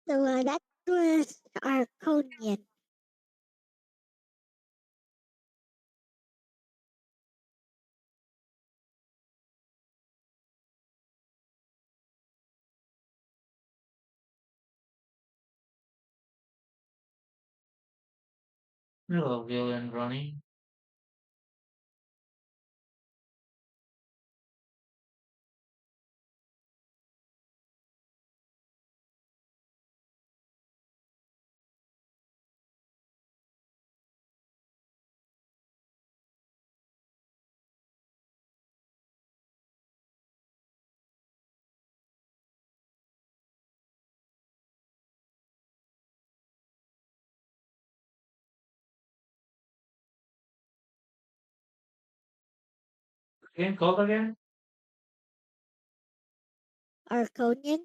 That was Arconian. Hello, Bill and Ronnie. Again, call again? Arconian?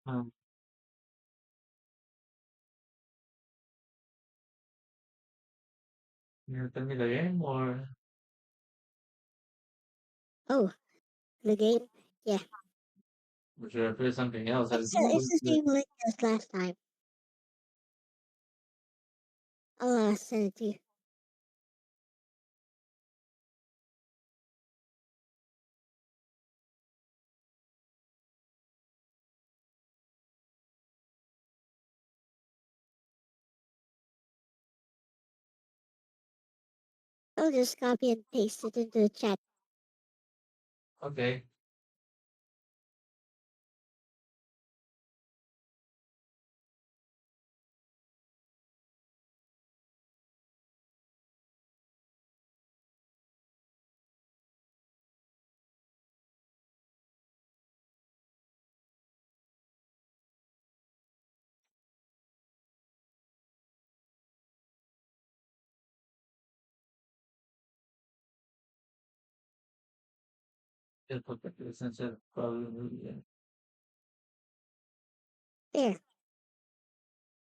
Um, you tell me the game or Oh, the game? Yeah. would you prefer something else? It's the same link as last time. I'll send it to you. I'll just copy and paste it into the chat. Okay. Just put the sensor probably. Yeah. There.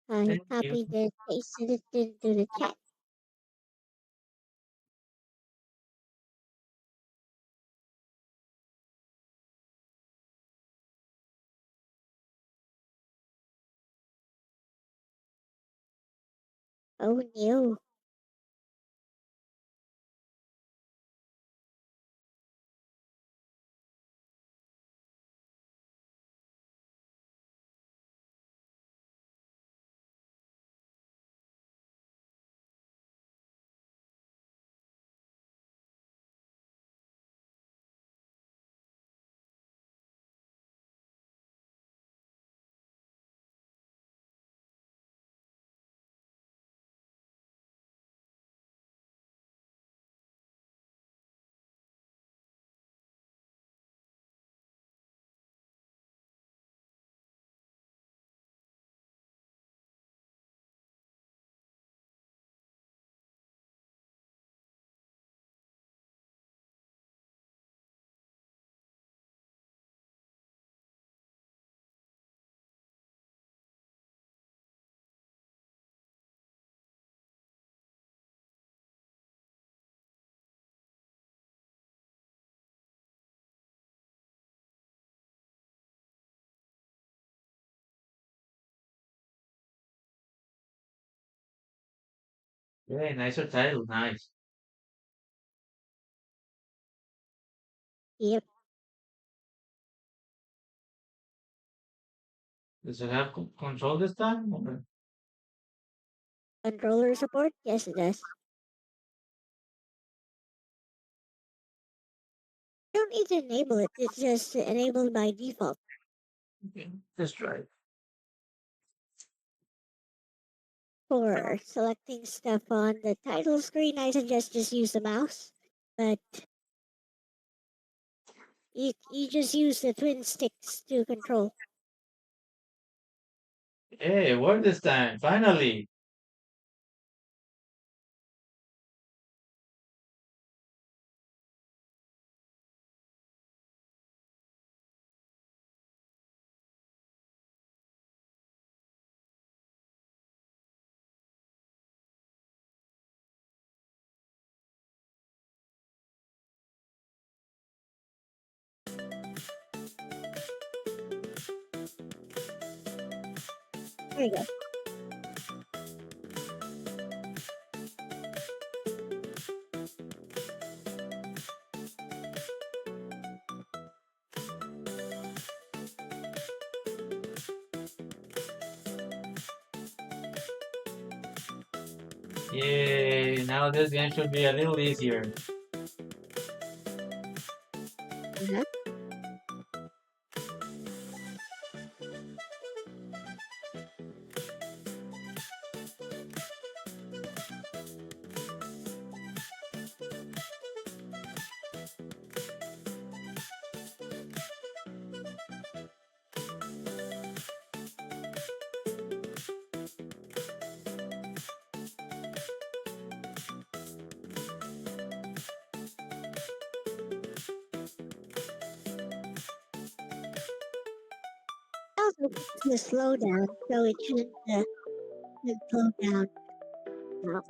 I Thank you. copied and pasted it into the chat. Oh no. Yeah, nicer title. Nice. Yep. Does it have control this time? Controller support? Yes, it does. You don't need to enable it. It's just enabled by default. Okay, let's try it. For selecting stuff on the title screen, I suggest just use the mouse. But you just use the twin sticks to control. Hey, it worked this time. Finally. There you go. Yay, now this game should be a little easier. Uh-huh. Also, it's the slowdown, so it should slow down now.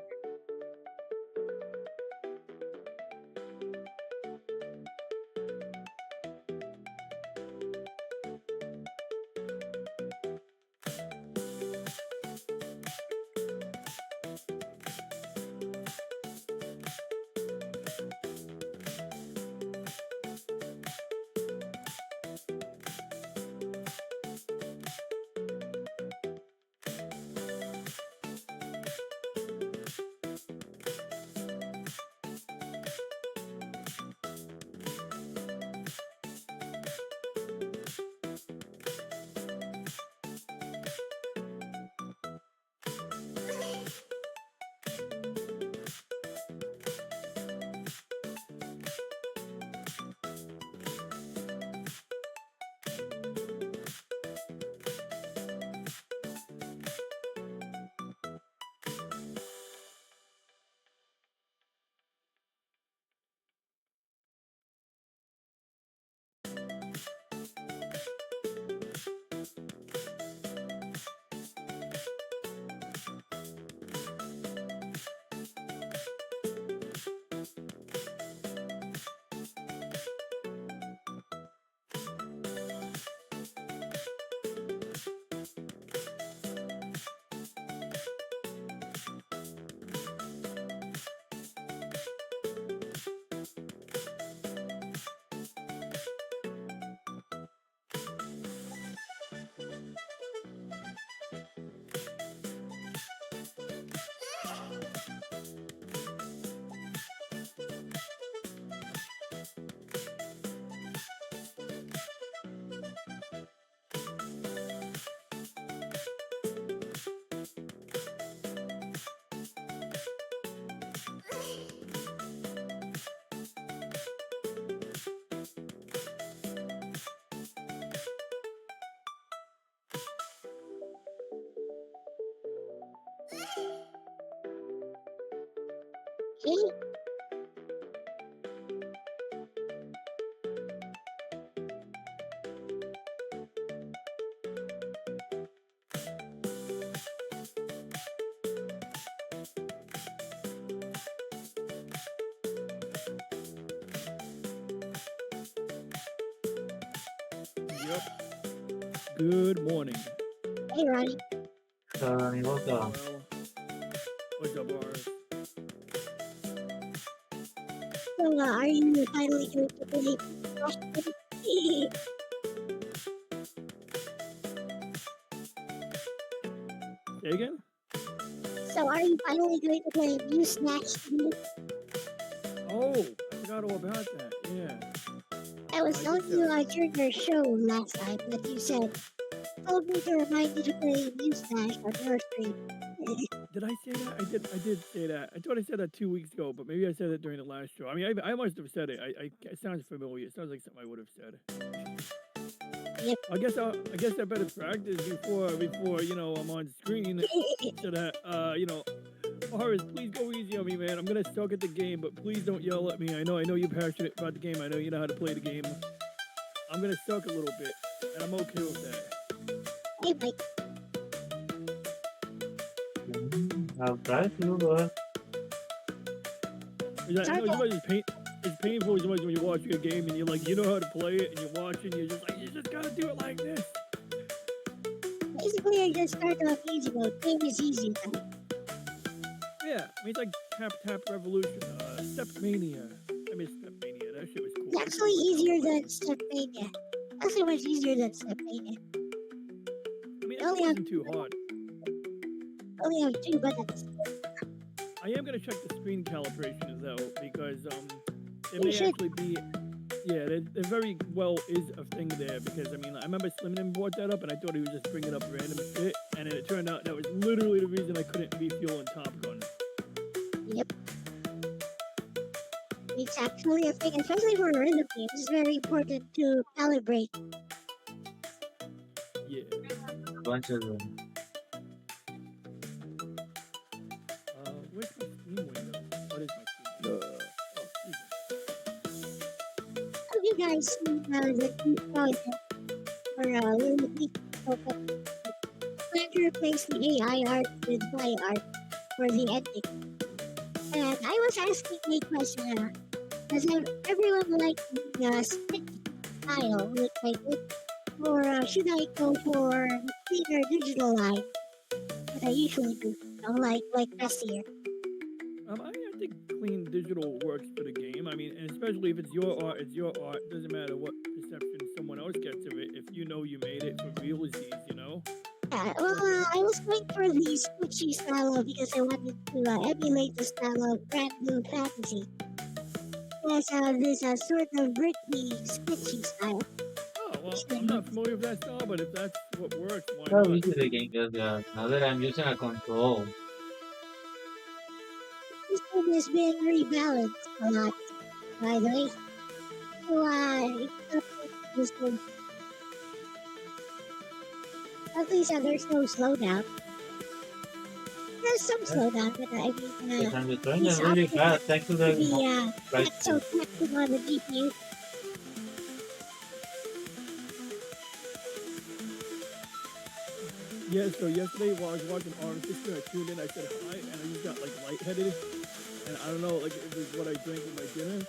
Okay. Yep. Good morning. Hey, Ronnie. Welcome. Well, what's up, Boris? So, are you finally going to play Smash? Say again? So, are you finally going to play New Snatch? Oh, I forgot all about that. Yeah. I was I telling just, you during your show last time that you told me to remind you to play New Snatch on your stream. did I say that? I did say that. I thought I said that 2 weeks ago, but maybe I said it during the last show. I mean, I must have said it. It sounds familiar. It sounds like something I would have said. Yep. I guess I better practice before I'm on screen, so that Horace, please go easy on me, man. I'm gonna suck at the game, but please don't yell at me. I know you're passionate about the game. I know you know how to play the game. I'm gonna suck a little bit, and I'm okay with that. Hey, Mike. I'll try to, but It's painful as much when you're watching a game and you're like, you know how to play it, and you're watching, you're just like, you just gotta do it like this. Basically, I just started off easy mode. Game is easy now. Yeah, I mean, it's like Tap Revolution, Step Mania. I miss Step Mania. That shit was cool. It's actually easier than Step Mania. Actually, much easier than Step Mania. I mean, it wasn't too hard. Only have 2 buttons. I am gonna check the screen calibration though, because it You may should. actually be. Yeah, there very well is a thing there, because I mean, I remember Slimmin brought that up, and I thought he was just bringing up random shit, and then it turned out that was literally the reason I couldn't refuel in Top Gun. Yep. It's actually a thing, especially for rhythm games. It's very important to calibrate. Yeah. bunch of them. Where's my Steam window? What is my Steam window? Have you guys seen the new project for Little BeachNobeta? Plan to replace the AI art with my art for the ending. And I was asking a question, does everyone like the stick style like I did? Or should I go for the cleaner digital line that I usually do? Like messier. I think clean digital works for the game. I mean, and especially if it's your art, it's your art. Doesn't matter what perception someone else gets of it. If you know you made it for realsies, you know. Yeah, well, I was going for the sketchy style because I wanted to emulate the style of Brand New Fantasy. Yes, this sort of gritty, sketchy style. Oh well, I'm not familiar with that style, but if that's what works, why How not? easy the game is, yeah. Now that I'm using a control. This one has been rebalanced a lot, by the way. So, it's not like this one. At least there's no slowdown. There's some slowdown, but I mean, Because I'm trying it's to really optimal fast thanks to to the be right not so taxing on the GPU. Yeah, so yesterday while I was watching Orange Sister, I tuned in, I said hi, and I just got like lightheaded. And I don't know, like if it was what I drank with my dinner.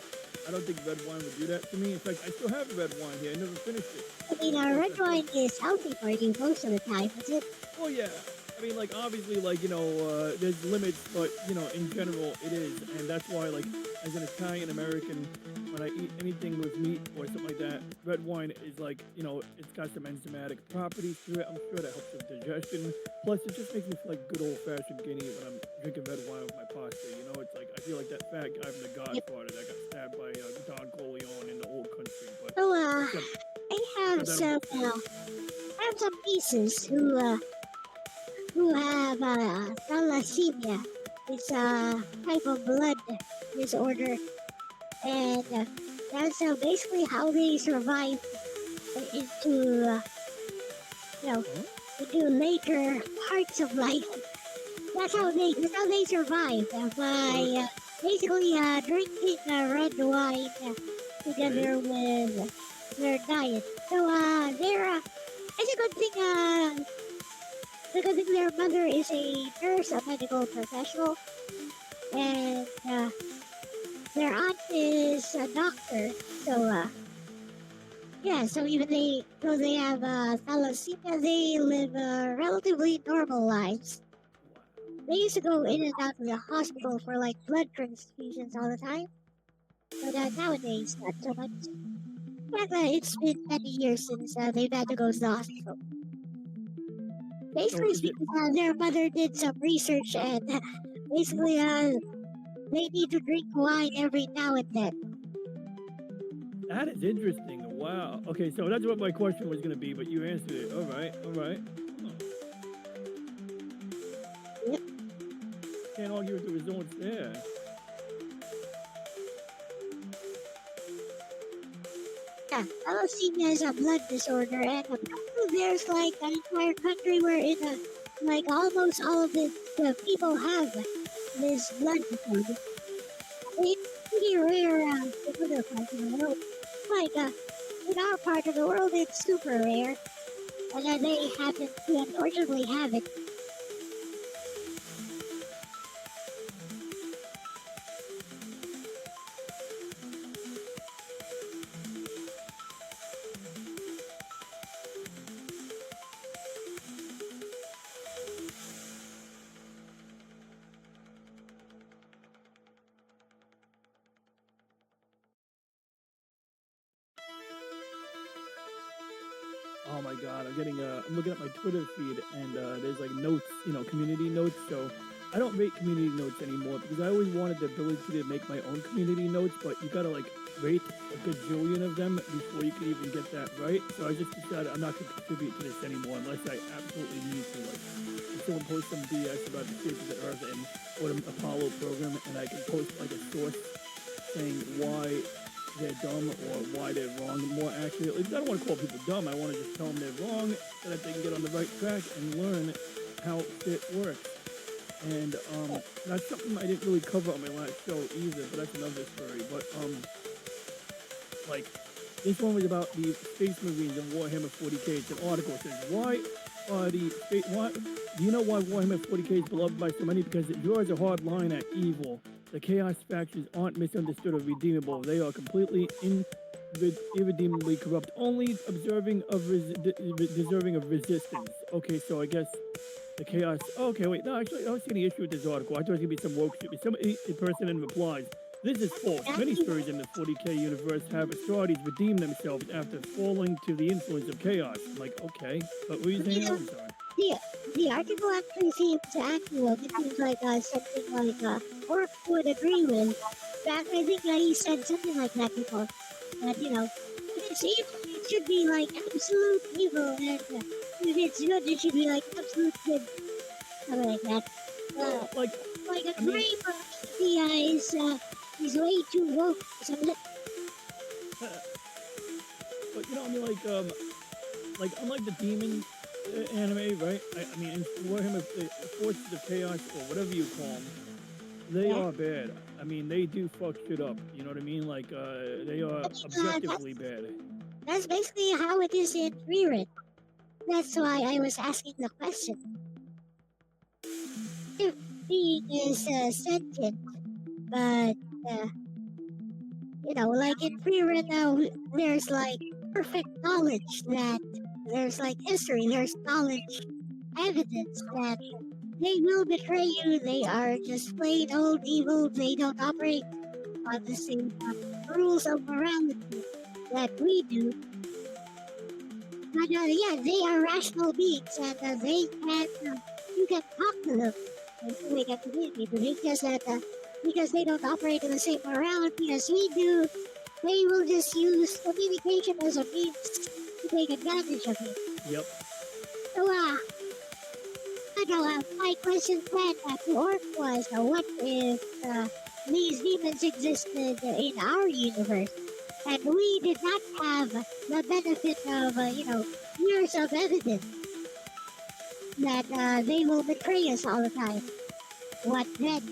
I don't think red wine would do that to me. In fact, I still have red wine here. I never finished it. I mean, red wine is healthy for you most of the time, is it? Oh yeah. I mean, like obviously, like there's limits, but in general, it is, and that's why, like, as an Italian American, when I eat anything with meat or something like that, red wine is like, it's got some enzymatic properties to it. I'm sure that helps with digestion. Plus, it just makes me feel like good old-fashioned Guinea when I'm drinking red wine with my pasta. It's like I feel like that fat guy from The Godfather that got stabbed by Don Corleone in the old country. But So, except, I have except I have some nieces who have thalassemia. It's a type of blood disorder, and that's basically how they survive into into later parts of life. That's how they survive by basically drinking red wine together with their diet. So it's a good thing. It's a good thing their mother is a nurse, a medical professional, and their aunt is a doctor. So yeah, so though they have thalassemia, they live relatively normal lives. They used to go in and out of the hospital for like blood transfusions all the time, nowadays, not so much. But it's been many years since they've had to go to the hospital. So Basically, is it speaking, their mother did some research and basically they need to drink wine every now and then. that is interesting. Wow. Okay, so that's what my question was gonna be, but you answered it. All right, all right. Huh. Yep. Can't argue with the results there. Yeah, thalassemia is a blood disorder, and apparently there's like an entire country where like almost all of the people have this blood disorder. It's pretty rare in other parts of the world. Like in our part of the world, it's super rare, and they happen to unfortunately have it. Oh my god, I'm looking at my Twitter feed and there's like notes, community notes. So I don't rate community notes anymore because I always wanted the ability to make my own community notes, but you gotta like rate a gajillion of them before you can even get that right. So I just decided I'm not gonna contribute to this anymore unless I absolutely need to. Like, if someone posts some BS about the shape of the Earth and what an Apollo program, and I can post like a source saying why they're dumb or why they're wrong more accurately. I don't want to call people dumb. I want to just tell them they're wrong so that they can get on the right track and learn how it works. And that's something I didn't really cover on my last show either, but that's another story. But like this one was about the Space Marines in Warhammer 40k. It's an article. It says why do you know why Warhammer 40k is beloved by so many? Because it draws a hard line at evil. The Chaos factions aren't misunderstood or redeemable. They are completely irredeemably corrupt, only deserving of resistance. Okay, so I guess the Chaos... Okay, wait, no, actually, I don't see any issue with this article. I thought it was going to be some woke shit. A person in replies, this is false. Many stories in the 40k universe have authorities redeem themselves after falling to the influence of Chaos. I'm like, okay, but what were you saying? I'm sorry. The article actually seems accurate. It seems like something like Orc would agree with. Back, I think he said something like that before. But if it's evil, it should be like absolute evil, and if it's good, it should be like absolute good. Something like that. Like a brain is way too woke. Something. But like unlike the demon anime, right? I mean, in Warhammer Forces of Chaos or whatever you call them, they are bad. I mean, they do fuck shit up. You know what I mean? Like, they are objectively bad. That's basically how it is in Rerun. That's why I was asking the question. If being is sentient, but like in Rerun now, there's like perfect knowledge that there's like history, there's knowledge, evidence that they will betray you. They are just plain old evil. They don't operate on the same rules of morality that we do. But yeah, they are rational beings, and they can. You can talk to them, and they can communicate. But it's just that because they don't operate in the same morality as we do, they will just use communication as a means to take advantage of it. Yep. So my question then to Orc was, what if these demons existed in our universe, and we did not have the benefit of, years of evidence that they will betray us all the time? What then?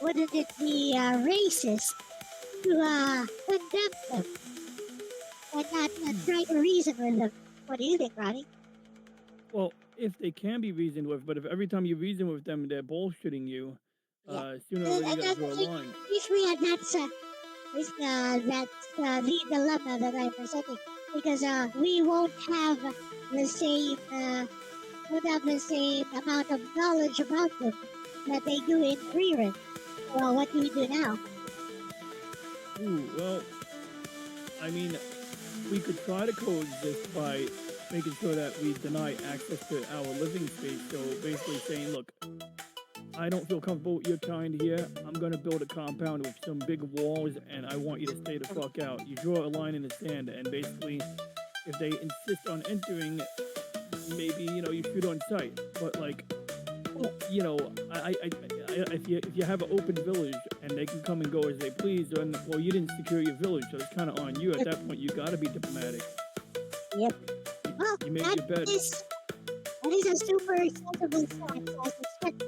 Wouldn't it be racist to condemn them and not try to reason with them? What do you think, Ronnie? Well, if they can be reasoned with, but if every time you reason with them, they're bullshitting you, sooner or later you gotta draw a line. Basically, that's the dilemma that I'm presenting, because we won't have the same amount of knowledge about them that they do in Rerun. Well, what do we do now? Ooh, well, I mean, we could try to coexist by making sure that we deny access to our living space. So basically saying, look, I don't feel comfortable with your kind here. I'm gonna build a compound with some big walls, and I want you to stay the fuck out. You draw a line in the sand, and basically, if they insist on entering, maybe you shoot on sight. But like, you know, if you have an open village and they can come and go as they please, then well, you didn't secure your village, so it's kind of on you. At that point, you gotta be diplomatic. Yep. Well, You made that your bed. that is a super sensible stance, I suspect.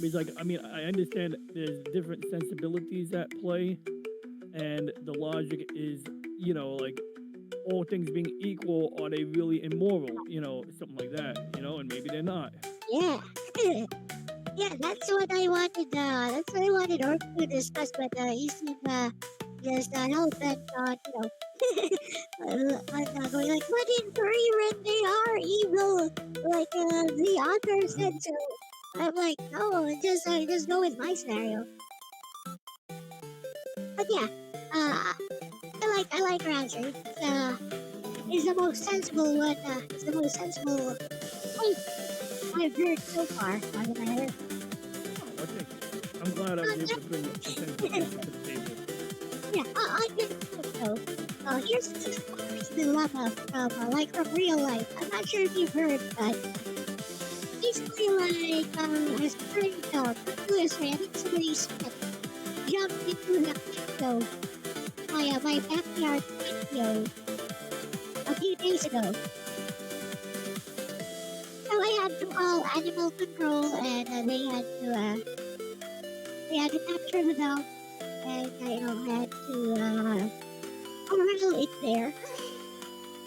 Because like, I mean, I understand there's different sensibilities at play, and the logic is, like all things being equal, are they really immoral? Something like that. And maybe they're not. Yeah. Yeah, that's what I wanted. That's what I wanted Orc to discuss, but he seemed just hell bent on, on going like, but in Korean they are evil, like the author said so. I'm like, no, just go with my scenario. But yeah, I like your answer. It's the most sensible one. It's the most sensible point I've heard so far. On the matter. Oh, okay. I'm glad I was able to bring a sensible answer to the table. Yeah, I get it though. Here's the dilemma from from real life. I'm not sure if you've heard, but basically like a spring dog. Seriously, I think somebody's jumped into the patio, my backyard patio a few days ago. So I had to call animal control, and they had to capture the dog, and had to corral it there.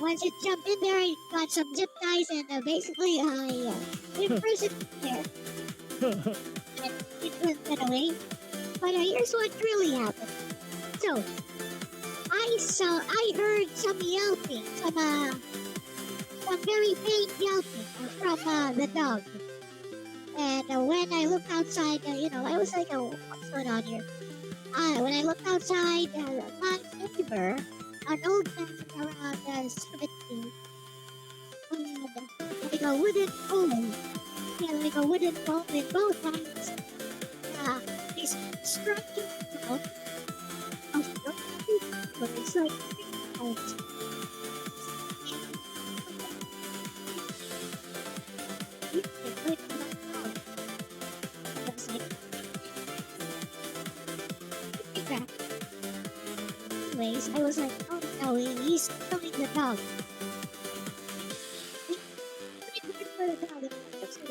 Once it jumped in there, I got some zip ties, and basically I imprisoned it there, and it couldn't get away. But here's what really happened. So I heard some yelping, some very faint yelping from the dog. And when I looked outside, I was like, oh, what's going on here? When I looked outside, my neighbor, an old man around 70, had like a wooden pole. Yeah, like a wooden pole in both hands. He's striking out of the it's like out. Anyways, I was like, oh no, he's killing the dog.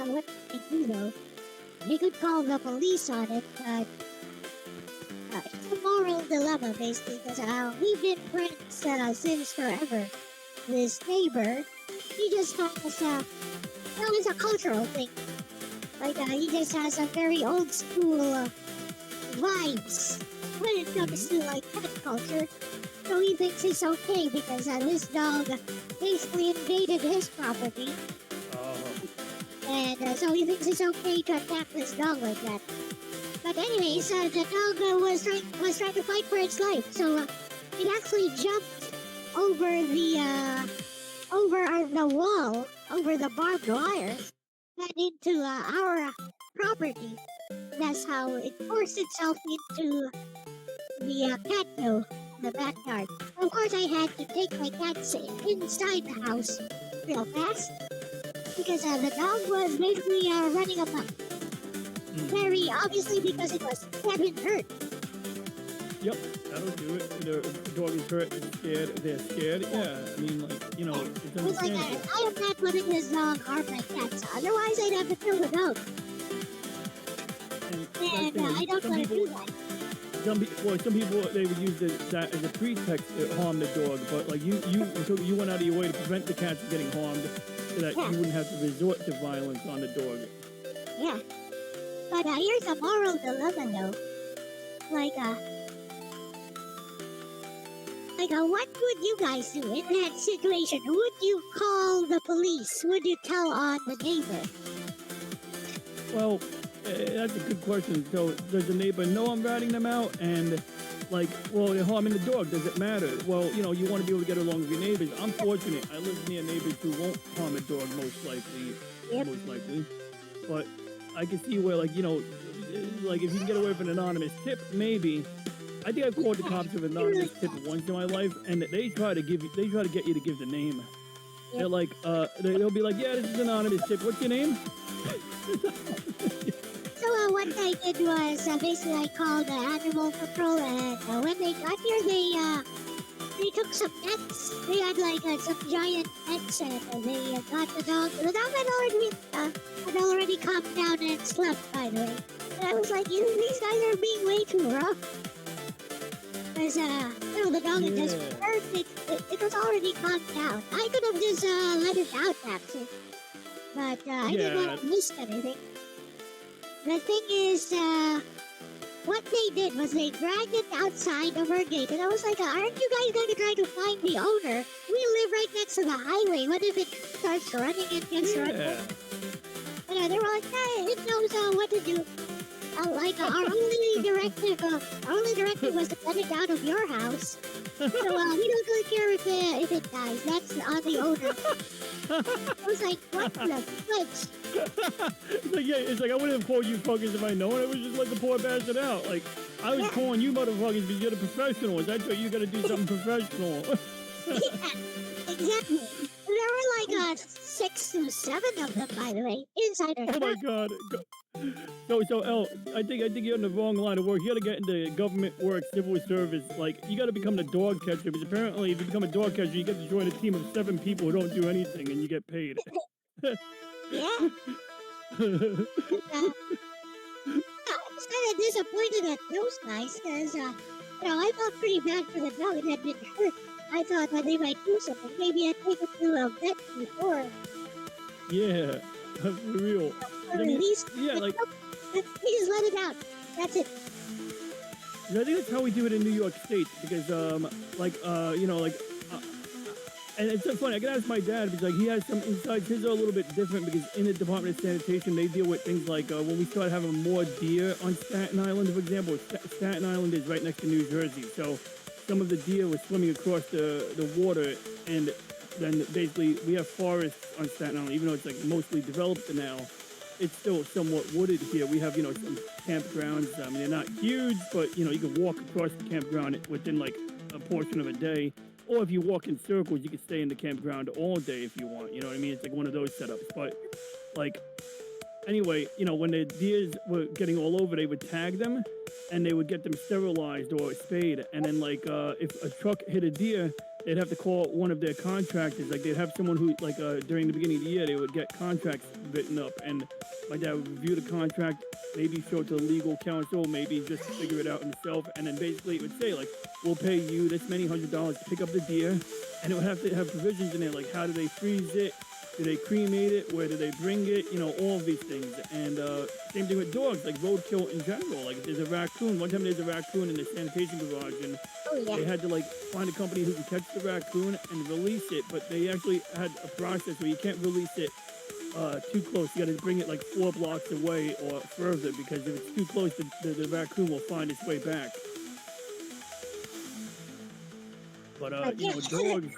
What they do though, they could call the police on it, but it's a moral dilemma basically, because we've been friends since forever. This neighbor, he just has it's a cultural thing. Like he just has some very old school vibes when it comes to like cat culture. So he thinks it's okay because this dog basically invaded his property, and so he thinks it's okay to attack this dog like that. But anyways, the dog was trying to fight for its life, so it actually jumped over the wall, over the barbed wire, and into our property. That's how it forced itself into the patio, the backyard. Of course, I had to take my cats inside the house real fast because the dog was basically running amok. Very obviously because it was getting hurt. Yep, that'll do it. The dog is hurt and scared. They're scared. Yeah, I mean, like, it's I was like, understandable. I am not letting this dog harm my cats. Otherwise, I'd have to kill the dog. And And I don't want to do that. Some people they would use that as a pretext to harm the dog, but like so you went out of your way to prevent the cats from getting harmed, so that you wouldn't have to resort to violence on the dog. Yeah. But here's a moral dilemma though. What would you guys do in that situation? Would you call the police? Would you tell on the neighbor? Well, That's a good question. So, does the neighbor know I'm ratting them out? And, like, well, they're harming the dog. Does it matter? Well, you want to be able to get along with your neighbors. I'm fortunate. I live near neighbors who won't harm a dog, most likely. Yep. Most likely. But I can see where, like, like if you can get away with an anonymous tip, maybe. I think I've called the cops with an anonymous tip once in my life, and they try to get you to give the name. Yep. They're like, they'll be like, yeah, this is an anonymous tip. What's your name? So what I did was basically I called animal control, and when they got here, they took some nets. They had like some giant nets, and they got the dog. The dog had already calmed down and slept, by the way. And I was like, these guys are being way too rough. Because the dog had just it was already calmed down. I could have just let it out, actually, but I didn't want to miss anything. The thing is, what they did was they dragged it outside of our gate, and I was like, aren't you guys going to try to find the owner? We live right next to the highway. What if it starts running and gets run over? And they were like, hey, it knows what to do. Our only directive was to get it out of your house. So we don't really care if it dies. That's on the owner. I was like, what the switch? It's like I wouldn't have called you fuckers if I known. I would just let the poor bastard out. Like I was calling you motherfuckers because you're the professionals. That's what you got to do, something professional. Yeah, exactly. There were like 6 to 7 of them, by the way, inside our Oh my god. So El, I think you're in the wrong line of work. You gotta get into government work, civil service. Like you gotta become the dog catcher, because apparently if you become a dog catcher, you get to join a team of 7 people who don't do anything and you get paid. Yeah. I was kind of disappointed at those guys because, I felt pretty bad for the dog. It had been hurt. I thought that they might do something. Maybe I'd take it to a vet before. Yeah, for real. Or at least, yeah, like please let it out. That's it. I think that's how we do it in New York State, because and it's so funny. I can ask my dad because he has some insights. His are a little bit different because in the Department of Sanitation they deal with things like when we start having more deer on Staten Island, for example. Staten Island is right next to New Jersey, so some of the deer were swimming across the water, and then basically we have forests on Staten Island, even though it's like mostly developed now. It's still somewhat wooded here. We have, some campgrounds. I mean, they're not huge, but, you can walk across the campground within, like, a portion of a day. Or if you walk in circles, you can stay in the campground all day if you want. You know what I mean? It's like one of those setups. But, like, anyway, when the deers were getting all over, they would tag them, and they would get them sterilized or spayed. And then, like, if a truck hit a deer, they'd have to call one of their contractors. Like, they'd have someone who, like, during the beginning of the year, they would get contracts written up. And my dad would review the contract, maybe show it to the legal counsel, maybe just figure it out himself. And then basically it would say, like, we'll pay you this many $100s to pick up the deer. And it would have to have provisions in there, like, how do they freeze it? Do they cremate it? Where do they bring it? All of these things. And same thing with dogs, like roadkill in general. Like if there's a raccoon, one time there's a raccoon in the sanitation garage, and they had to like find a company who can catch the raccoon and release it. But they actually had a process where you can't release it too close. You got to bring it like 4 blocks away or further, because if it's too close, the raccoon will find its way back. But dogs,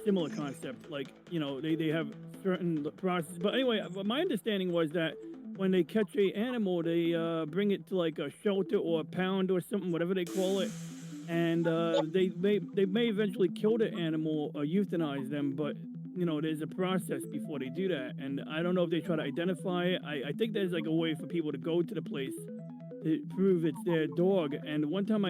similar concept. Like they have certain process. But anyway, my understanding was that when they catch a animal, they bring it to like a shelter or a pound or something, whatever they call it, and they may eventually kill the animal or euthanize them. But there's a process before they do that, and I don't know if they try to identify it. I think there's like a way for people to go to the place to prove it's their dog. And one time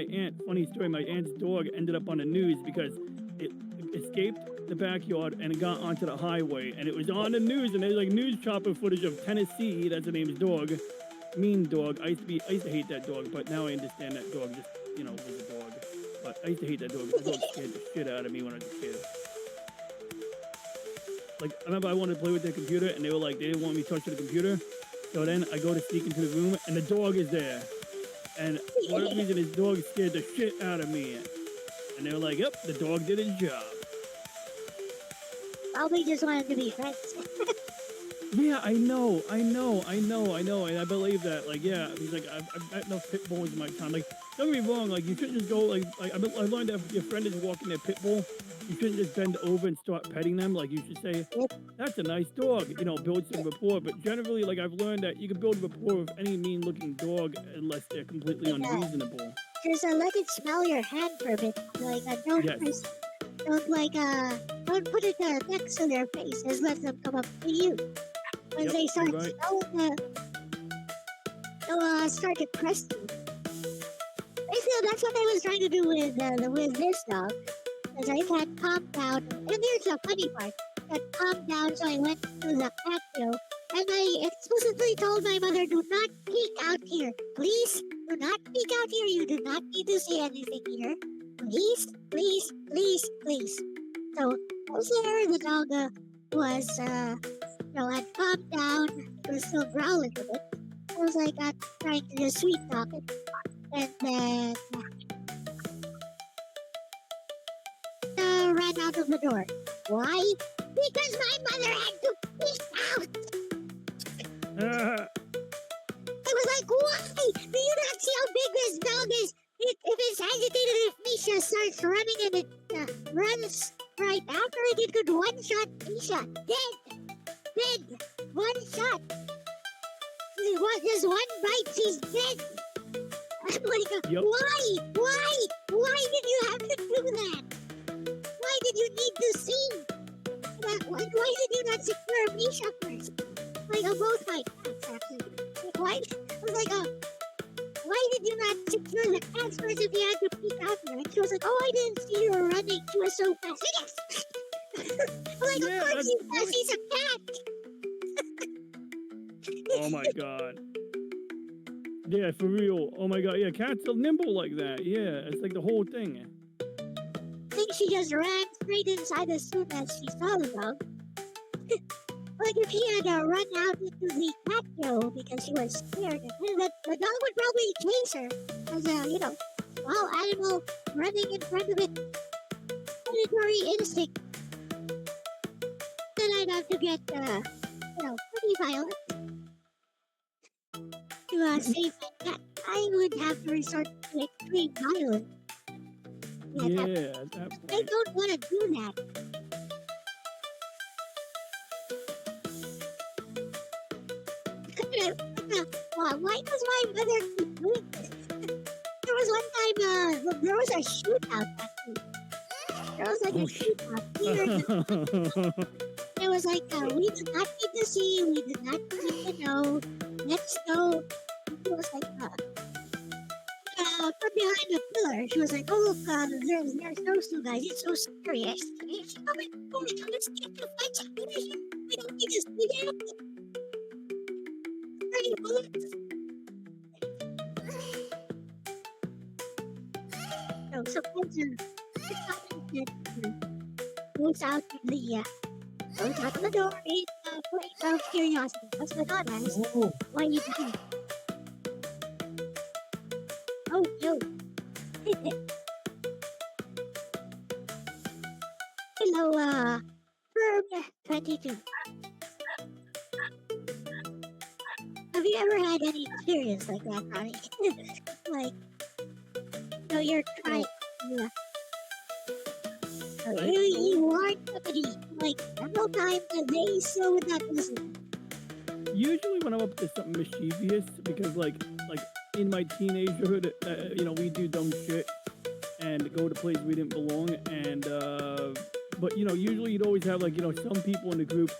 funny story, my aunt's dog ended up on the news because it escaped the backyard and it got onto the highway, and it was on the news, and there's like news chopper footage of Tennessee, that's the name's dog, mean dog. I used to hate that dog, but now I understand that dog just, was a dog. But I used to hate that dog. The dog scared the shit out of me when I was a kid. Like, I remember I wanted to play with their computer, and they were like, they didn't want me touching the computer. So then I go to sneak into the room, and the dog is there. And for whatever reason, his dog scared the shit out of me. And they were like, yep, the dog did his job. Probably just wanted to be friends. Yeah, I know, and I believe that. Like, yeah, he's like, I've met enough pit bulls in my time. Like, don't get me wrong. Like, you shouldn't just go. I learned that if your friend is walking their pit bull, you shouldn't just bend over and start petting them. Like, you should say, Yep. "That's a nice dog." You know, build some rapport. But generally, like, I've learned that you can build rapport with any mean-looking dog unless they're completely Like, unreasonable. just let it smell your hand for a bit. Like, Yes. don't like, don't put it next to their face. Just let them come up to you. Once Yep. they You're start right. smelling, they'll start to crest you. Basically, that's what I was trying to do with this dog. Because I had calmed down. And here's the funny part. I had calmed down, so I went to the patio. And I explicitly told my mother, do not peek out here. Please, do not peek out here. You do not need to see anything here. Please, please, please, please. So, I was there. The dog was, had calmed down. It was still growling a bit. I was like, trying to just sweet talk it. And then ran out of the door. Why? Because my mother had to peek out. I was like, why? Do you not see how big this dog is? If it's agitated, if Misha starts running and it runs right after it, it could one-shot Misha. Dead. One shot. Just one bite, she's dead. I'm like, Yep. why? Why did you have to do that? Why did you need to see that? Why did you not secure Misha first? Like, both my cats, actually. Like, why? I was like, why did you not secure the cats first if you had to peek out there? And she was like, oh, I didn't see you running. She was so fast. Yes! I'm like, Yeah, of course that's she's fast. right. She's a cat. Oh my god. Yeah, for real. Oh my god. Yeah, cats are nimble like that. Yeah, it's like the whole thing. I think she just ran straight inside as soon as she saw the dog. Like if he had run out into the patio because she was scared, the dog would probably chase her as a, small animal running in front of it. Predatory instinct. Then I'd have to get, pretty violent to save my cat. I would have to resort to extreme violence. Yeah, at that I point. don't want to do that. Why does my mother keep doing this? There was one time, there was a shootout actually. There was like a shootout here. It was like, we did not need to see, we did not need to know. Let's go. It was like, from behind the pillar. She was like, oh look, there's no snow, guys. It's so scary. I said, oh my god, let's get to fight something. We don't need to see it. 30 bullets. So sometimes goes out in the goes out the door in point of curiosity. What's going on, guys? Oh, Why are you doing? Oh no. Hello, Firm 22. Have you ever had any experience like that, Ronnie? Like, you're trying. Yeah. You warned somebody like several times and they still would not listen. Usually when I'm up to something mischievous, because like in my teenagerhood, we do dumb shit and go to places we didn't belong, and but usually you'd always have some people in the group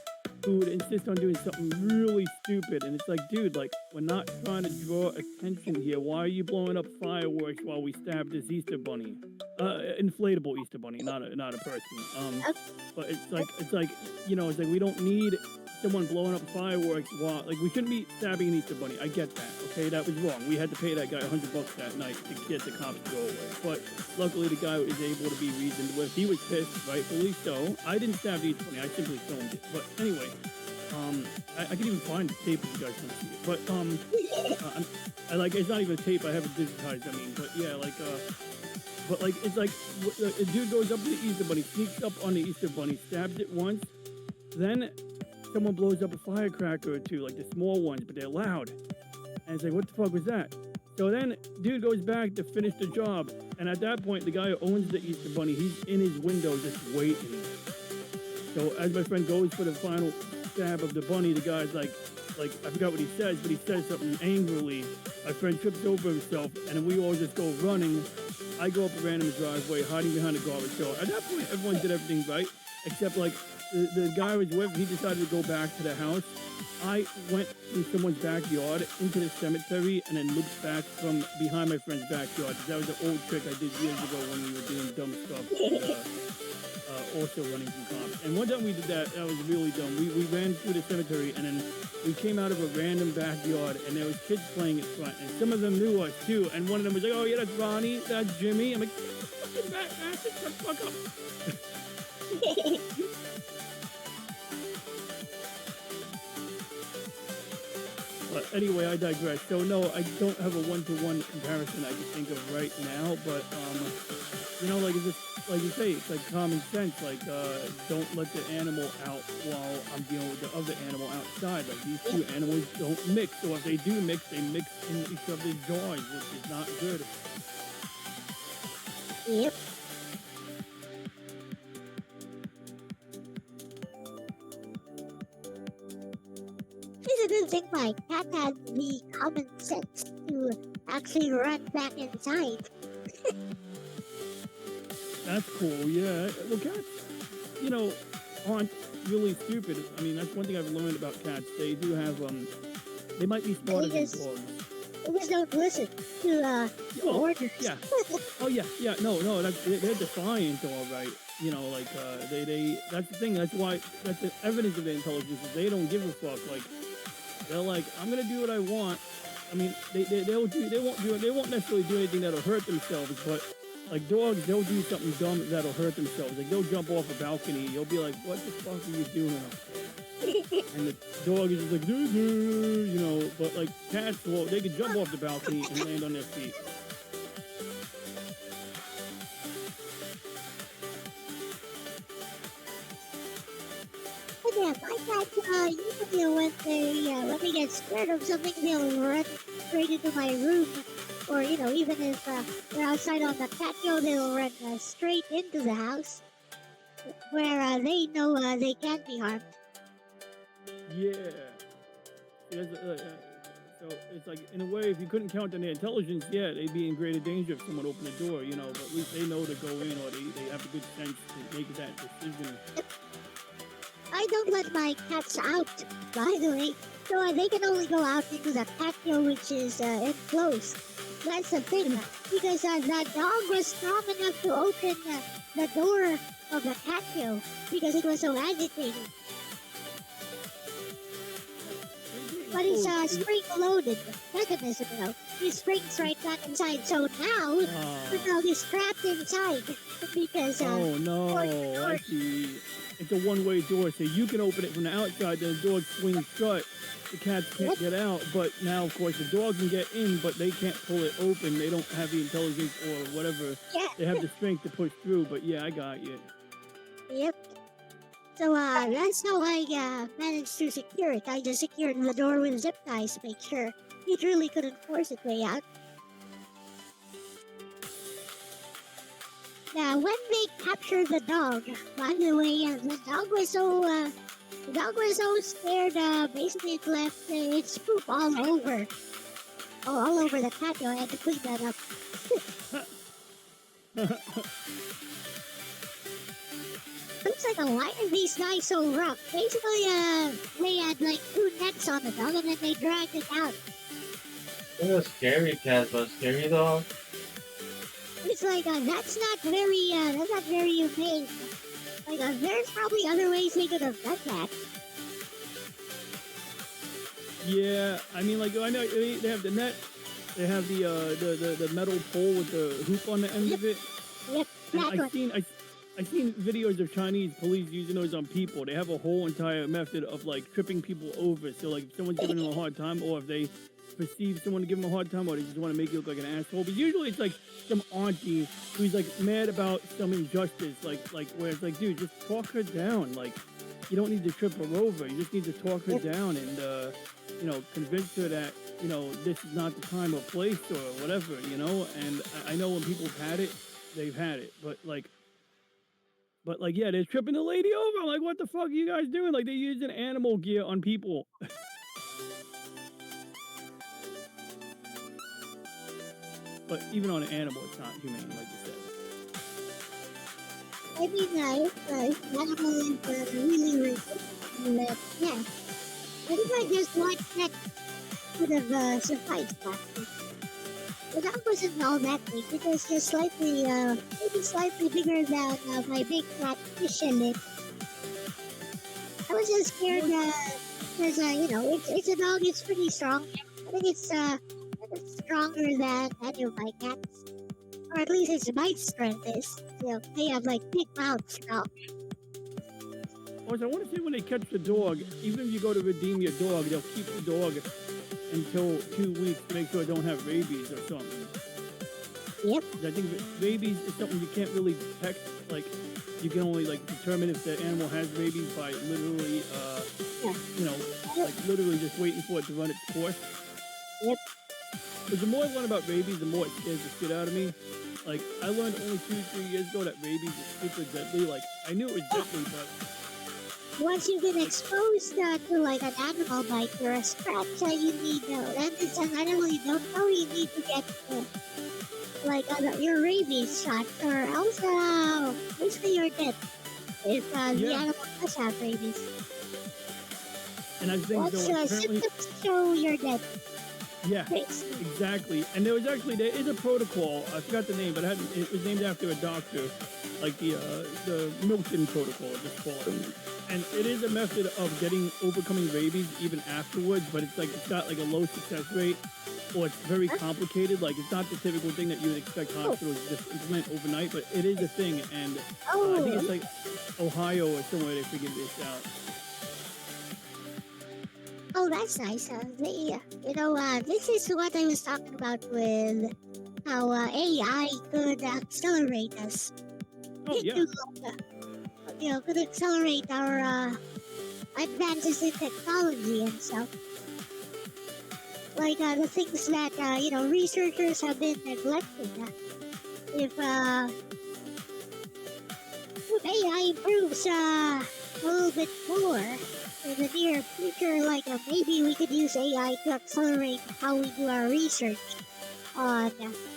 who would insist on doing something really stupid, and it's like, dude, like we're not trying to draw attention here. Why are you blowing up fireworks while we stab this Easter bunny? Inflatable Easter bunny, not a person. But it's like we don't need someone blowing up fireworks while we shouldn't be stabbing an Easter bunny. I get that. Okay, that was wrong. We had to pay that guy $100 that night to get the cops to go away. But luckily, the guy was able to be reasoned with. He was pissed, rightfully so. I didn't stab the Easter bunny. I simply filmed it. But anyway, I can even find the tape if you guys want to see it. But it's not even a tape. I have it digitized. I mean, but yeah, it's like a dude goes up to the Easter bunny, sneaks up on the Easter bunny, stabs it once, then someone blows up a firecracker or two, like the small ones, but they're loud. And it's like, what the fuck was that? So then, dude goes back to finish the job, and at that point, the guy who owns the Easter Bunny, he's in his window just waiting. So as my friend goes for the final stab of the bunny, the guy's like I forgot what he says, but he says something angrily. My friend trips over himself, and we all just go running. I go up a random driveway, hiding behind a garbage pail. At that point, everyone did everything right, except like the guy I was with, he decided to go back to the house. I went through someone's backyard into the cemetery and then looked back from behind my friend's backyard. That was an old trick I did years ago when we were doing dumb stuff. Also running from cops. And one time we did that, that was really dumb. We ran through the cemetery and then we came out of a random backyard and there was kids playing in front and some of them knew us too. And one of them was like, oh yeah, that's Ronnie, that's Jimmy. I'm like, fucking bastard, shut the fuck up. But anyway, I digress. So no, I don't have a one-to-one comparison I can think of right now, but you know, like it's just like you say, it's like common sense. Like, don't let the animal out while I'm dealing with the other animal outside. Like these two animals don't mix. So if they do mix, they mix in each other's jaws, which is not good. Yep. It's a good thing my cat had the common sense to actually run back inside. That's cool, yeah. Well, cats, you know, aren't really stupid. I mean, that's one thing I've learned about cats. They do have, they might be smarter than dogs. They just don't listen to orders. Yeah. Oh, yeah. No, they're defiant, all right. You know, like, that's the thing. That's why, that's the evidence of their intelligence is they don't give a fuck. Like, they're like, I'm going to do what I want. I mean, they won't necessarily do anything that'll hurt themselves, but like dogs, they'll do something dumb that'll hurt themselves. Like they'll jump off a balcony. You'll be like, what the fuck are you doing up there? And the dog is just like, doo-doo, you know. But like cats, well, they can jump off the balcony and land on their feet. But yeah, my cats, usually when they get scared of something, they'll run straight into my room. Or, you know, even if they're outside on the patio, they'll run straight into the house where they know they can't be harmed. Yeah. So it's like, in a way, if you couldn't count on their intelligence, yeah, they'd be in greater danger if someone opened the door, you know, but at least they know to go in or they have a good sense to make that decision. I don't let my cats out, by the way, so they can only go out into the patio, which is enclosed. That's the thing, because that dog was strong enough to open the door of the patio because it was so agitated. But it's a spring-loaded mechanism, you know. It springs right back inside, so now the dog is trapped inside because oh no, I see. It's a one-way door, so you can open it from the outside, then the door swings shut. The cats can't get out, but now, of course, the dog can get in, but they can't pull it open. They don't have the intelligence or whatever. Yeah. They have the strength to push through, but yeah, I got you. Yep. So, that's how I managed to secure it. I just secured the door with zip ties to make sure it really couldn't force its way out. Now, when they captured the dog, by the way, the dog was so scared, basically it left its poop all over the patio. I had to clean that up. Looks like a lot of these guys so rough. Basically, they had like 2 nets on the dog and then they dragged it out. They're scary cats, but scary dog. It's like, that's not very humane. Like, there's probably other ways they could have done that. Yeah, I mean, like, I know they have the net, they have the metal pole with the hoop on the end of it. Yep, and I've seen videos of Chinese police using those on people. They have a whole entire method of, like, tripping people over. So, like, if someone's giving them a hard time, or if they perceive someone to give them a hard time, or they just want to make you look like an asshole. But usually it's like some auntie who's like mad about some injustice, like where it's like, dude, just talk her down. Like, You don't need to trip her over. You just need to talk her Yep. down and convince her that this is not the time or place or whatever. And I know when people have had it, they've had it, but yeah, they're tripping the lady over. I'm like, what the fuck are you guys doing? Like, they're using animal gear on people. But even on an animal, it's not humane, like you said. I mean, if animal is really racist, and yeah, I think I just one that would have sufficed actually. But that wasn't all that big. It was just slightly, maybe slightly bigger than my big fat fish in it. I was just scared because it's a dog. It's pretty strong. I think it's stronger than any of my cats, or at least its bite strength is. They have like big mouths now. Also, I want to say when they catch the dog, even if you go to redeem your dog, they'll keep the dog until 2 weeks to make sure it don't have rabies or something. Yep. I think rabies is something you can't really detect. Like, you can only determine if the animal has rabies by literally, literally just waiting for it to run its course. Yep. But the more I learn about rabies, the more it scares the shit out of me. Like, I learned only 2-3 years ago that rabies is super deadly. Like, I knew it was deadly, but once you've been exposed to like an animal bite or a scratch, you need and it's an animal you don't know, you need to get your rabies shot, or else basically you're dead if the animal does have rabies. And I think once symptoms show, you're dead. Yeah, exactly. And there is a protocol. I forgot the name, but it was named after a doctor, like the Milton protocol, just call it. And it is a method of overcoming rabies even afterwards, but it's got like a low success rate, or it's very complicated. Like, it's not the typical thing that you would expect hospitals to just implement overnight, but it is a thing. And I think it's like Ohio or somewhere they figured this out. Oh, that's nice. This is what I was talking about with how AI could accelerate us. Oh, yeah. Could accelerate our advances in technology and stuff. Like the things that researchers have been neglecting. If AI improves a little bit more in the near future, maybe we could use AI to accelerate how we do our research on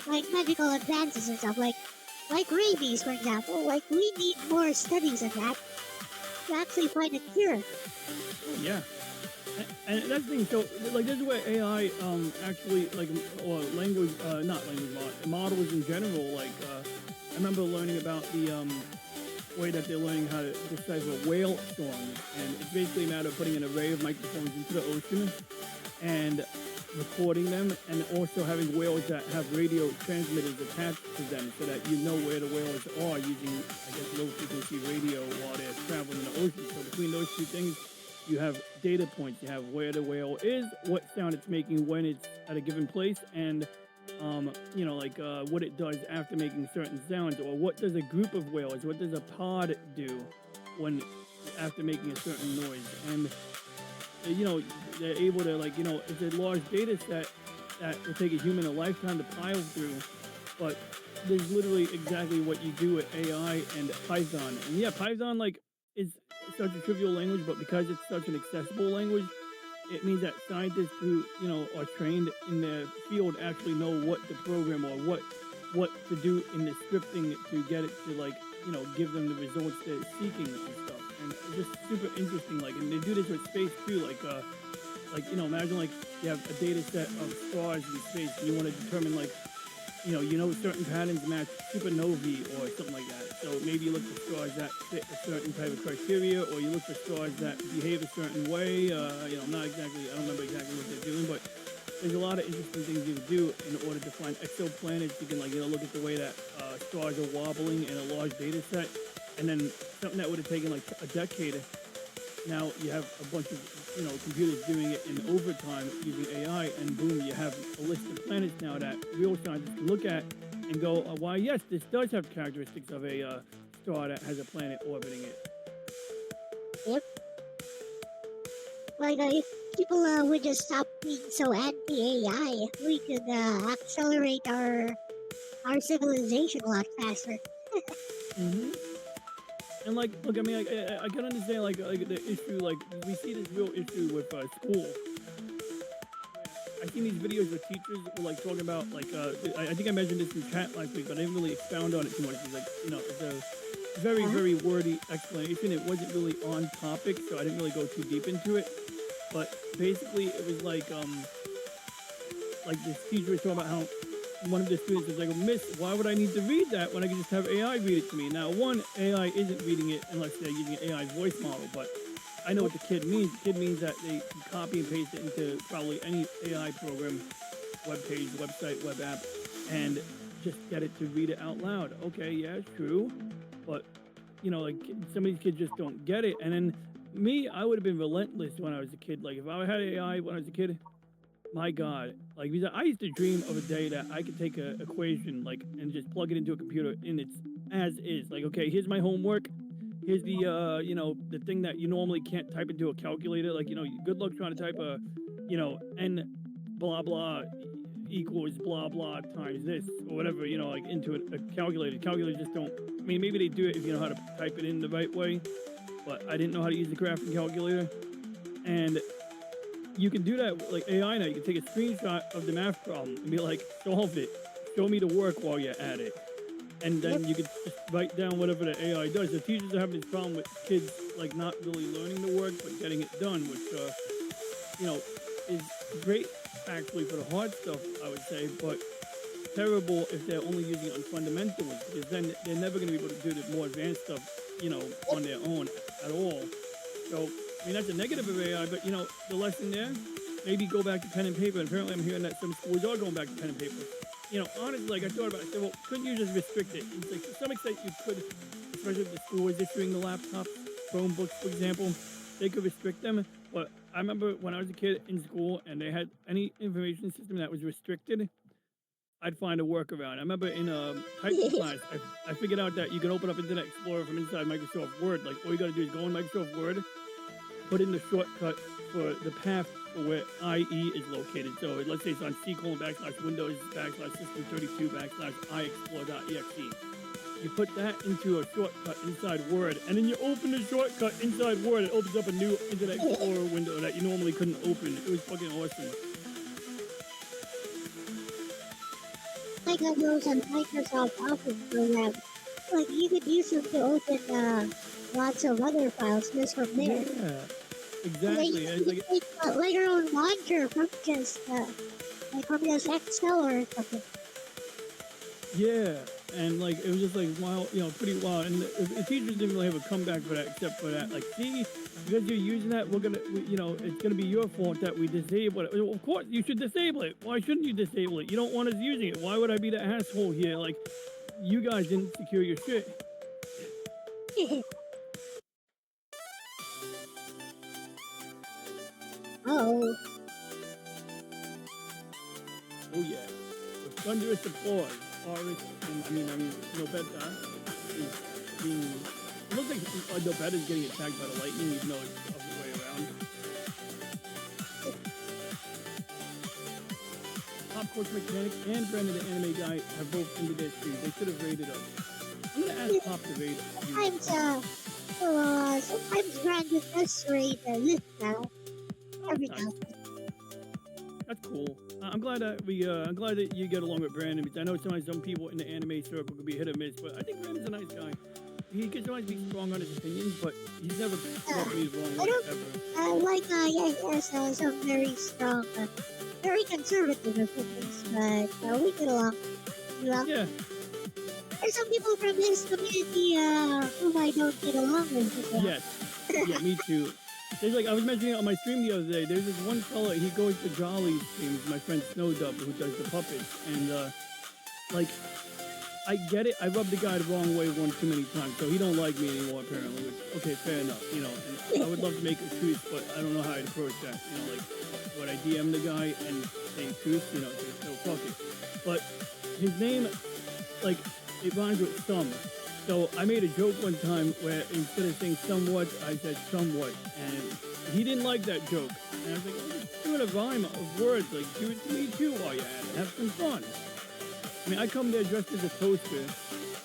medical advances and stuff, like rabies, for example. Like, we need more studies on that to actually find a cure. Yeah. And that's the thing. So, this is where AI actually, or language, not language models in general. I remember learning about the way that they're learning how to decipher whale songs, and it's basically a matter of putting an array of microphones into the ocean and recording them, and also having whales that have radio transmitters attached to them, so that you know where the whales are using, I guess, low frequency radio while they're traveling in the ocean. So between those two things, you have data points. You have where the whale is, what sound it's making when it's at a given place, and what it does after making certain sounds, or what does a group of whales, what does a pod do when after making a certain noise. And they're able to it's a large data set that will take a human a lifetime to pile through, but there's literally exactly what you do with AI and Python. And yeah, Python is such a trivial language, but because it's such an accessible language, it means that scientists who are trained in their field actually know what to program, or what to do in the scripting to get it to give them the results they're seeking and stuff. And it's just super interesting. And they do this with space too. Imagine you have a data set of stars in space, and you want to determine certain patterns match supernovae or something like that. So maybe you look for stars that fit a certain type of criteria, or you look for stars that behave a certain way. I don't remember exactly what they're doing, but there's a lot of interesting things you can do in order to find exoplanets. You can look at the way that stars are wobbling in a large data set, and then something that would have taken a decade. Now you have a bunch of computers doing it in overtime using AI, and boom, you have a list of planets now that real scientists can look at and go, why, yes, this does have characteristics of a star that has a planet orbiting it. Yep. Like, if people would just stop being so anti-AI, we could accelerate our civilization a lot faster. Hmm. And like, look, I mean, I can understand like the issue. Like we see this real issue with school. I've seen these videos where teachers were like talking about like I think I mentioned this in chat last week, but I didn't really expound on it too much. It's like it's a very Uh-huh. very wordy explanation. It wasn't really on topic, so I didn't really go too deep into it. But basically, it was like this teacher was talking about how one of the students was like, well, Miss, why would I need to read that when I can just have AI read it to me? Now, one, AI isn't reading it unless they're using an AI voice model, but I know what the kid means. The kid means that they can copy and paste it into probably any AI program, web page, website, web app, and just get it to read it out loud. Okay, yeah, true. But, like some of these kids just don't get it. And then me, I would have been relentless when I was a kid. Like if I had AI when I was a kid, my God, like because I used to dream of a day that I could take a equation like and just plug it into a computer and it's as is. Like, okay, here's my homework. Here's the the thing that you normally can't type into a calculator. Like, good luck trying to type n blah blah equals blah blah times this or whatever, like into a calculator. Calculators just don't. I mean, maybe they do it if you know how to type it in the right way, but I didn't know how to use the graphing calculator. And you can do that with like AI now. You can take a screenshot of the math problem and be like, solve it. Show me the work while you're at it. And then you can just write down whatever the AI does. The teachers are having this problem with kids like not really learning the work but getting it done, which is great actually for the hard stuff, I would say, but terrible if they're only using it on fundamentals, because then they're never going to be able to do the more advanced stuff, on their own at all. So, I mean, that's a negative of AI, but, the lesson there, maybe go back to pen and paper. And apparently I'm hearing that some schools are going back to pen and paper. Honestly, like I thought about it, I said, well, couldn't you just restrict it? It's like, to some extent you could, especially if the school was issuing the laptops, Chromebooks, for example, they could restrict them. But I remember when I was a kid in school and they had any information system that was restricted, I'd find a workaround. I remember in typing class, I figured out that you can open up Internet Explorer from inside Microsoft Word. Like, all you got to do is go in Microsoft Word, put in the shortcut for the path for where IE is located. So let's say it's on C:\Windows /System 32 /iExplore.exe. You put that into a shortcut inside Word, and then you open the shortcut inside Word. It opens up a new Internet Explorer window that you normally couldn't open. It was fucking awesome. Like those Microsoft Office programs. Like, you could use them to open lots of other files just from there. Yeah, Like, exactly. you It's could like, make like your own launcher from just Excel or something. yeah, and like it was just like wild, pretty wild. And the teachers didn't really have a comeback for that, except for that, like, see, because you're using that, it's gonna be your fault that we disable it. Well, of course, you should disable it. Why shouldn't you disable it? You don't want us using it. Why would I be the asshole here? Like, you guys didn't secure your shit. Oh, Oh yeah, with thunderous applause, Forrest, and Nobeta is being. It looks like Nobeta is getting attacked by the lightning, even though it's the other way around. Pop Coach Mechanic and Brandon the Anime Guy have both ended their stream. They should have rated us. I'm gonna ask Pop to rate you. sometimes Brandon does rate this now. Oh, Every nice. now. That's cool. I'm glad that I'm glad that you get along with Brandon, because I know sometimes some people in the anime circle could be hit or miss, but I think Brandon's a nice guy. He can sometimes be strong on his opinions, but he's never rubbed me the wrong way ever. He has some very strong, very conservative opinions, but we get along. Yeah. There's some people from his community whom I don't get along with. Yes. Yeah, me too. There's I was mentioning it on my stream the other day. There's this one fella, he goes to Jolly's streams, my friend Snowdub, who does the puppets, and I get it. I rubbed the guy the wrong way one too many times, so he don't like me anymore apparently. Which, okay, fair enough. And I would love to make a truce, but I don't know how I'd approach that. Would I DM the guy and say truce? Say, no, fuck it. But his name, it rhymes with some. So I made a joke one time where instead of saying somewhat, I said somewhat, and he didn't like that joke. And I was like, oh, just do it a rhyme of words. Like, do it to me too while you're at it. Have some fun. I mean, I come there dressed as a toaster,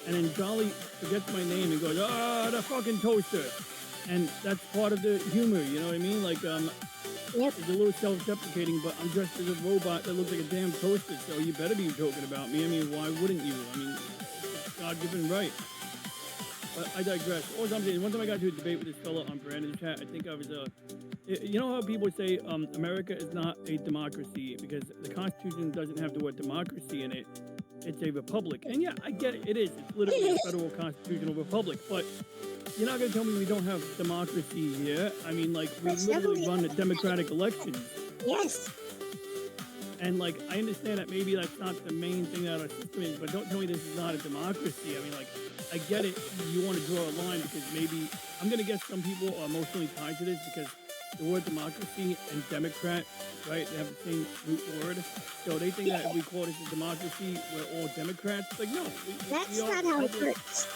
and then Jolly forgets my name and goes, "Ah, the fucking toaster," and that's part of the humor. You know what I mean? Like, Yep. it's a little self-deprecating, but I'm dressed as a robot that looks like a damn toaster, so you better be joking about me. I mean, why wouldn't you? I mean, it's God-given right. But I digress. All I'm saying, one time I got into a debate with this fella on Brandon's chat. I think I was you know how people say America is not a democracy because the Constitution doesn't have the word democracy in it. It's a republic. And yeah, I get it. It is. It's literally a federal constitutional republic. But you're not going to tell me we don't have democracy here. I mean, like, we That's literally definitely run democratic elections. Yes. And, like, I understand that maybe that's not the main thing that our system is, but don't tell me this is not a democracy. I mean, like, I get it. You want to draw a line because maybe, I'm going to guess some people are emotionally tied to this because the word democracy and Democrat, right? They have the same root word. So they think that if we call this a democracy, we're all Democrats. Like, no. That's not how it works.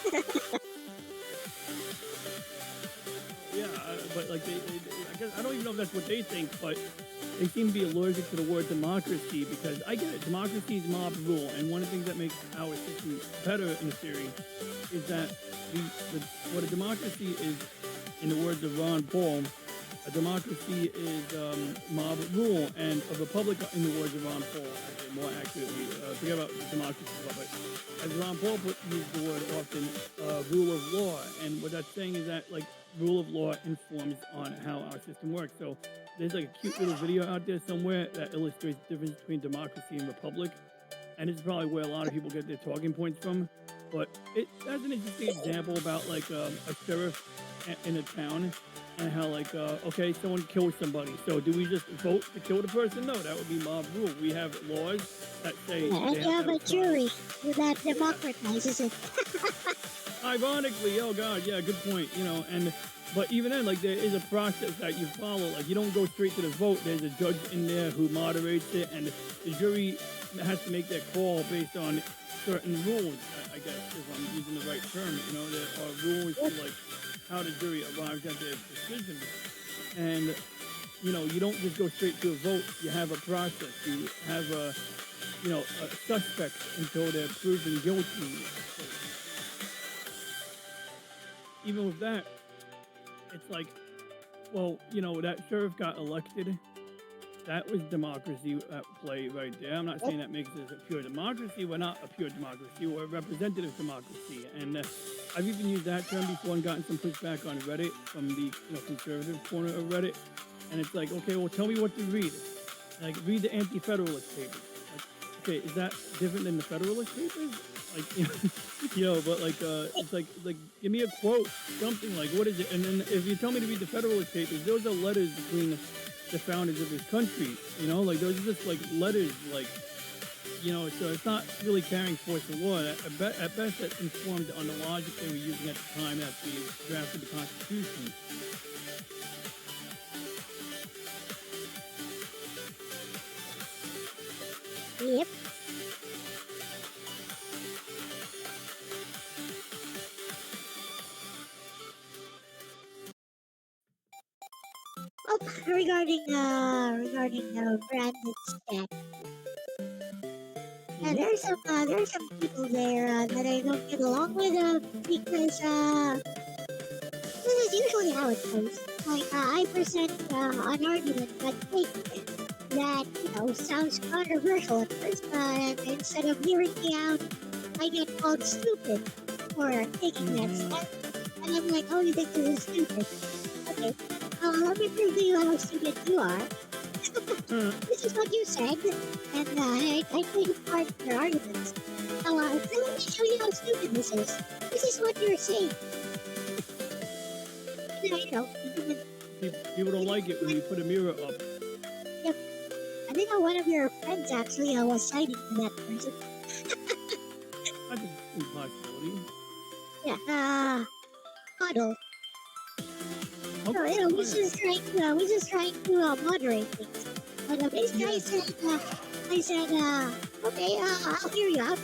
Yeah, but like I guess I don't even know if that's what they think, but they seem to be allergic to the word democracy because I get it. Democracy is mob rule, and one of the things that makes our system better in theory is that what a democracy is, in the words of Ron Paul, a democracy is mob rule, and a republic, in the words of Ron Paul, actually more accurately, forget about democracy, but as Ron Paul used the word often, rule of law, and what that's saying is that like rule of law informs on how our system works. So there's like a cute little video out there somewhere that illustrates the difference between democracy and republic, and it's probably where a lot of people get their talking points from. But that's an interesting example about like a sheriff in a town and how like okay, someone kills somebody, so do we just vote to kill the person? No, that would be mob rule. We have laws that say And you have a jury that democratizes it. Ironically, oh god, yeah, good point. You know, and but even then, like there is a process that you follow. Like you don't go straight to the vote. There's a judge in there who moderates it, and the jury has to make that call based on certain rules. I guess if I'm using the right term, you know, there are rules to like how the jury arrives at their decision, and you know, you don't just go straight to a vote. You have a process. You have a suspects until they're proven guilty. Even with that, it's like, well, you know, that sheriff got elected. That was democracy at play right there. I'm not saying that makes this a pure democracy. We're not a pure democracy. We're a representative democracy. And I've even used that term before and gotten some pushback on Reddit from the conservative corner of Reddit. And it's like, okay, well, tell me what to read. Like, read the anti-federalist papers. Like, okay, is that different than the federalist papers? Like, but like, it's like, give me a quote, something like, what is it? And then if you tell me to read the Federalist Papers, those are letters between the founders of this country, like those are just like letters, like, so it's not really carrying force of law. At best, that's informed on the logic they were using at the time that they drafted the Constitution. Yep. Oh, regarding Brandon's chat, there's some people there that I don't get along with because this is usually how it goes. Like I present an argument that sounds controversial at first, and instead of hearing me out, I get called stupid for taking that step, and I'm like, oh, you think this is stupid? Okay. Let me prove to you how stupid you are. This is what you said, and I take apart your arguments. So let me show you how stupid this is. This is what you're saying. People don't like it when you put a mirror up. Yep. I think one of your friends actually was citing to that person. That's a possibility. Yeah, Huddle. So, we're just trying to moderate things. But basically, I said, okay, I'll hear you out.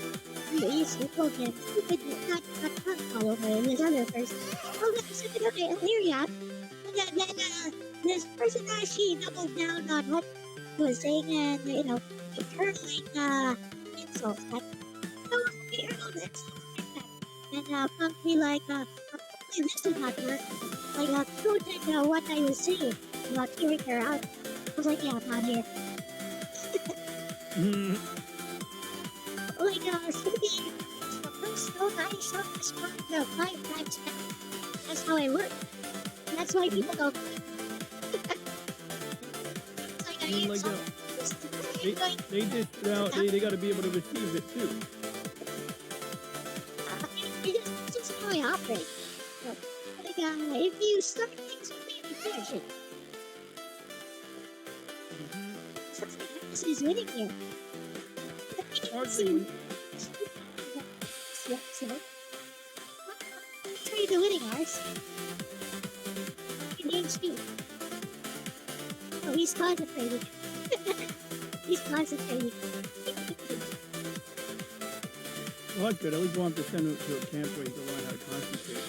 You spoke him stupid, not follow this other person. Oh, that's stupid, okay, I'll hear you out. then this person actually doubled down on what he was saying and, like hurling insults. Like, no, you know, insults like that. And Punk be like, hopefully this did not work. Like, quoted what I was saying about hearing her out. I was like, yeah, I'm not here. Like, somebody, the first note I saw respond 5 times fast. That's how I work. That's why people don't. It's like I mean, like, insult. they just they got to be able to receive it too. It's just how I operate. So, like, if you start things with me, you finish it. This is winning here. Hardly. Yeah, so. Tell you the winning ours. Games too. Oh, he's concentrating. He's concentrating. Well, that's good. At least we'll have to send him to a camp where he can learn how to concentrate.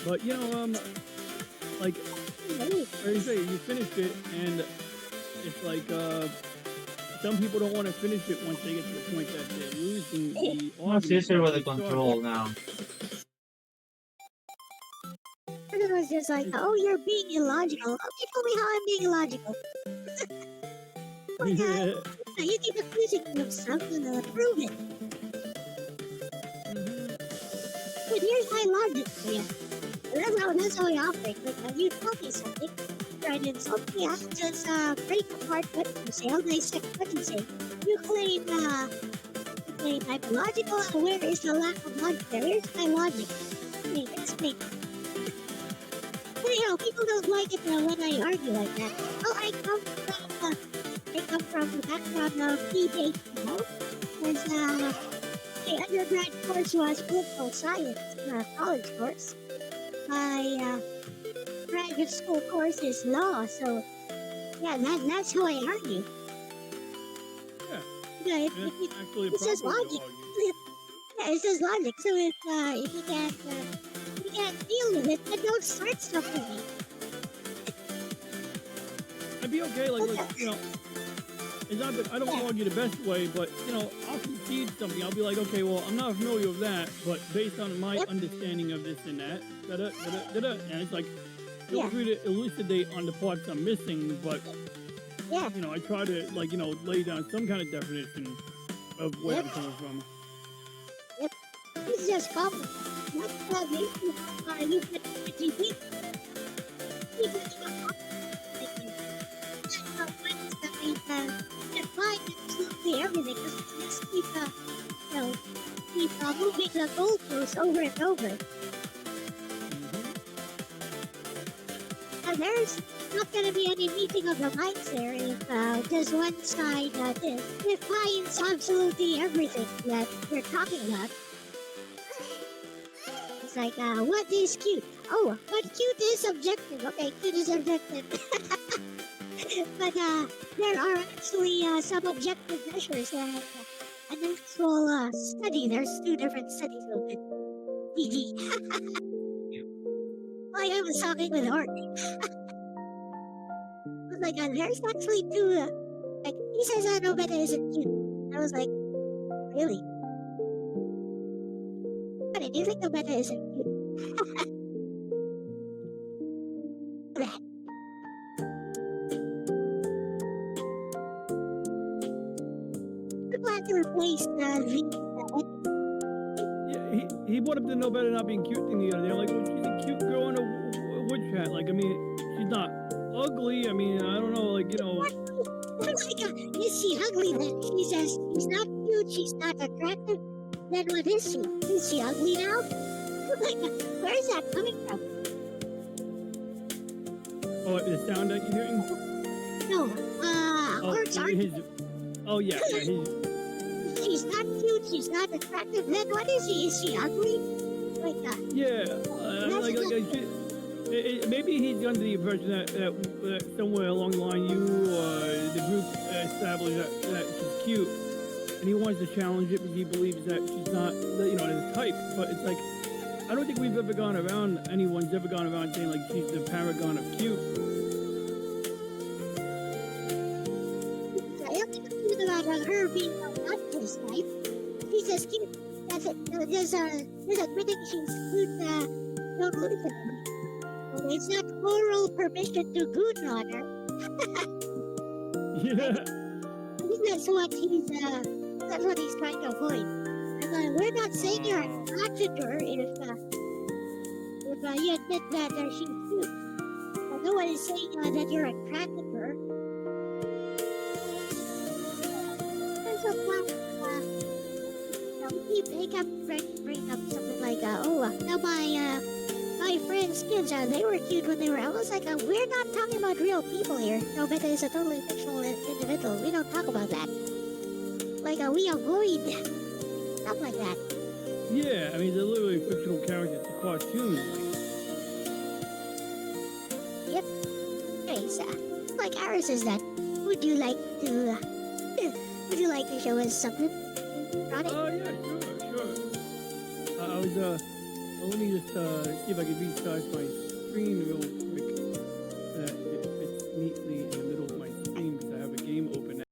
But, you know, like you say, you finished it, and it's like, some people don't want to finish it once they get to the point that they're losing the Much easier with the control now. It was just like, oh, you're being illogical. Okay, tell me how I'm being illogical. Oh my god, you keep accusing me of something and prove it. But here's my logic for you. That's how I operate. Like, you tell me something, try to insult me, I just break apart what you say, I'll dissect what you say. You claim I'm illogical, and where is the lack of logic there? Here's my logic. Okay, explain. But, people don't like it when I argue like that. Oh, I come from the background of PhD, because my undergrad course was political science, college course. My graduate school course is law, so yeah, that's how I argue. Yeah, it's just logic. Yeah, it's just logic. So if you can't deal with it, then don't start stuff with me. I'd be okay, it's not that I don't argue the best way, but, I'll concede something. I'll be like, okay, well, I'm not familiar with that, but based on my understanding of this and that, and it's like, feel free to elucidate on the parts I'm missing, but, I try to, lay down some kind of definition of where I'm coming from. Yep. It's just common. That's what makes you look at the GP. Define absolutely everything. Just keep moving the goalposts over and over. And there's not going to be any meeting of the minds there if just one side defines absolutely everything that we're talking about. It's like, what is cute? Oh, but cute is subjective. Okay, cute is subjective. But there are actually some objective measures and an actual study. There's 2 different studies of it. GG. Like I was talking with Art. I was like, there's actually 2. Like he says, Nobeta isn't cute. I was like, really? But do you think Nobeta isn't cute? I plan to replace He brought up the Nobeta not being cute thing the other day. Like, well, she's a cute girl in a witch hat. Like, I mean, she's not ugly. I mean, I don't know, I'm like, is she ugly then? She says she's not cute, she's not attractive. Then what is she? Is she ugly now? Like, where is that coming from? Oh, the sound that you're hearing? No, Art's argument. Yeah, She's not cute, she's not attractive. Then what is she? Is she ugly? Like that. Maybe he's under the impression that somewhere along the line you or the group established that she's cute, and he wants to challenge it because he believes that she's not, the type. But it's like, I don't think we've ever gone around. Anyone's ever gone around saying like she's the paragon of cute. I don't think it's about her being not his type. She's just cute. That's it. There's admitting she's cute. Don't lose it. Well, it's not moral permission to goon on her. Yeah. I think that's what he's trying to avoid. And we're not saying you're attracted to her if you admit that she's cute. No one is saying that you're attracted to her. There's a fact, they kept bring up something like, now my friends' kids, they were cute when they were. I was like, we're not talking about real people here. Nobeta is a totally fictional individual. We don't talk about that. Like, we avoid stuff like that. Yeah, I mean, they're literally fictional characters, it's a cartoon. Yep. Anyways, like ours is that. Would you like to? Would you like to show us something, Ronnie? Oh yeah, sure. Let me just see if I can resize my screen real quick. That it fits neatly in